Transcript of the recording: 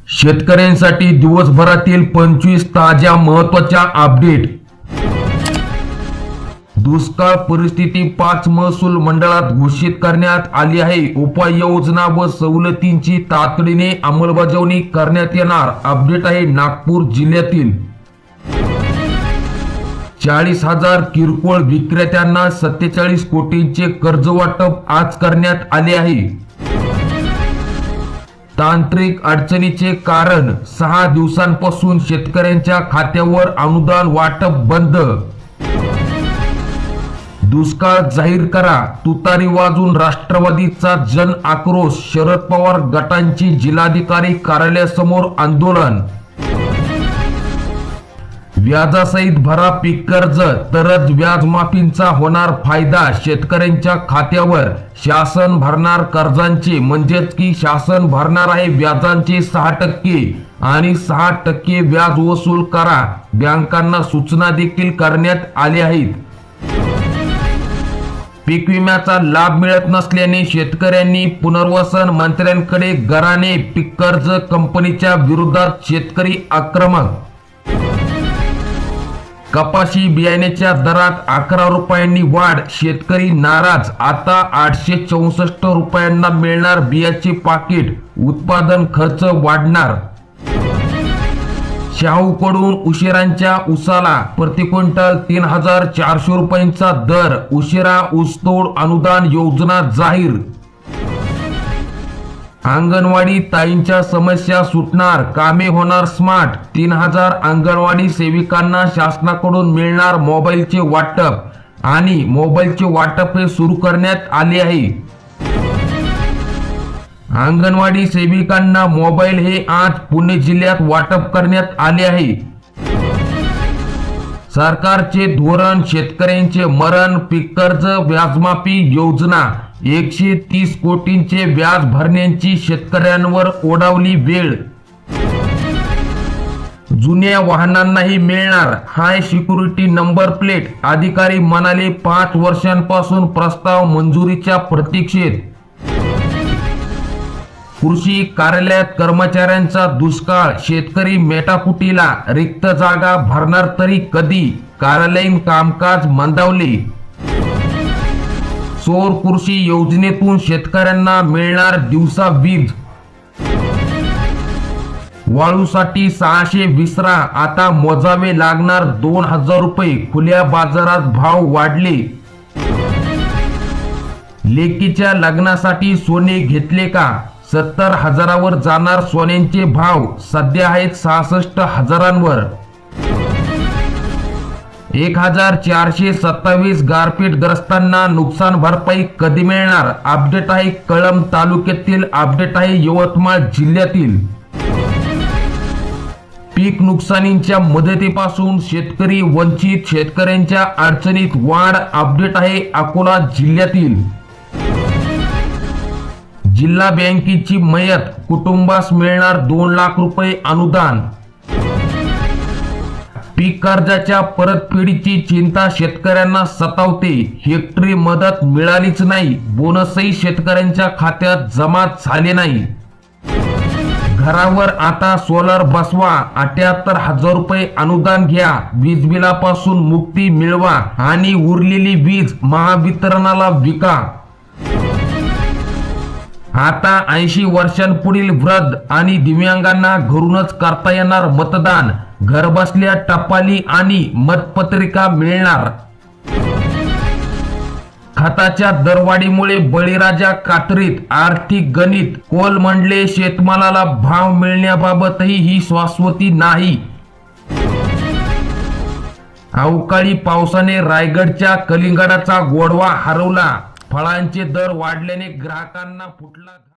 शेतकऱ्यांसाठी दिवसभरातील 25 ताज्या महत्त्वाच्या अपडेट। दुष्काळ परिस्थिती 5 महसूल मंडळात घोषित करण्यात आली आहे। उपाययोजना व सवलतींची तातडीने अंमलबजावणी करण्यात येणार। अपडेट आहे नागपूर जिल्ह्यातील 40,000 किरकोळ विक्रेत्यांना 47 कोटींचे कर्ज वाटप आज करण्यात आले आहे। तांत्रिक अडचणीचे कारण 6 दिवसांपासून शेतकऱ्यांच्या खात्यावर अनुदान वाटप बंद। दुष्काळ जाहीर करा, तुतारी वाजून राष्ट्रवादीचा जन आक्रोश। शरद पवार गटांची जिल्हाधिकारी कार्यालयासमोर आंदोलन। व्याजासहित भरा पीक कर्ज, तरच व्याजमाफीचा होणार फायदा शेतकऱ्यांच्या खात्यावर। शासन भरणार कर्जांचे, म्हणजेच की शासन भरणार आहे व्याजांचे 6% आणि 6% व्याज वसूल करा। बँकांना सूचना देखील करण्यात आल्या आहेत। पीक विम्याचा लाभ मिळत नसल्याने शेतकऱ्यांनी पुनर्वसन मंत्र्यांकडे गराणे। पीक कर्ज कंपनीच्या विरोधात शेतकरी आक्रमक। कपाशी बियाण्याच्या दरात 11 रुपयांनी वाढ, शेतकरी नाराज। आता 864 रुपयांना मिळणार बियाचे पाकिट, उत्पादन खर्च वाढणार। शाहूकडून उशिरांच्या ऊसाला प्रति क्विंटल 3,400 रुपयांचा दर। उशिरा ऊसतोड अनुदान योजना जाहीर। अंगणवाडी ताईंच्या समस्या सुटणार, कामे होणार स्मार्ट। 3,000 अंगणवाडी सेविकांना शासनाकडून मिळणार मोबाईलचे वाटप आणि मोबाईलचे वाटप हे सुरू करण्यात आले आहे। अंगणवाडी सेविकांना मोबाईल हे आज पुणे जिल्ह्यात वाटप करण्यात आले आहे। सरकारचे धोरण, शेतकऱ्यांचे मरण। पीक कर्ज व्याजमाफी योजना, 130 कोटींचे व्याज भरण्याची शेतकऱ्यांवर ओढावली वेळ। जुन्या वाहनांनाही मिळणार हाय सिक्युरिटी नंबर प्लेट, अधिकारी म्हणाले 5 वर्षांपासून प्रस्ताव मंजुरीच्या प्रतीक्षेत। कृषी कार्यालयात कर्मचाऱ्यांचा दुष्काळ, शेतकरी मेटाकुटीला। रिक्त जागा भरणार तरी कधी, कार्यालयीन कामकाज मंदावले। सौर कृषी योजनेतून शेतकऱ्यांना मिळणार दिवसा वीज। वाळूसाठी 600 विसरा, आता मोजावे लागणार 2,000 रुपये। खुल्या बाजारात भाव वाढले। लेकीच्या लग्नासाठी सोने घेतले का? 70,000वर जाणार सोन्यांचे भाव, सध्या आहेत 66,000वर। 1,427 गारपीटग्रस्तांना नुकसान भरपाई कधी मिळणार? अपडेट आहे कळंब तालुक्यातील। अपडेट आहे यवतमाळ जिल्ह्यातील। पीक नुकसानीच्या मदतीपासून शेतकरी वंचित, शेतकऱ्यांच्या अडचणीत वाढ। अपडेट आहे अकोला जिल्ह्यातील। जिल्हा बँकेची मयत, कुटुंबास मिळणार 2 लाख रुपये अनुदान। पीक कर्जाच्या परतफेडीची चिंता शेतकऱ्यांना सतावते, हेक्टरी मदत मिळालीच नाही। बोनसही शेतकऱ्यांच्या खात्यात जमा झाले नाही। घरावर आता सोलर बसवा, 78,000 रुपये अनुदान घ्या। वीज बिलापासून मुक्ती मिळवा आणि उरलेली वीज महावितरणाला विका। आता 80 वर्षांपुढील वृद्ध आणि दिव्यांगांना घरूनच करता येणार मतदान। घरबसल्या टपाली आणि मतपत्रिका मिळणार। खताच्या दरवाढीमुळे बळीराजा कात्रीत, आर्थिक गणित कोलमडले। शेतमालाला भाव मिळण्याबाबतही ही शाश्वती नाही। अवकाळी पावसाने रायगडच्या कलिंगडाचा गोडवा हरवला। फळांचे दर वाढल्याने ग्राहकांना फुटला।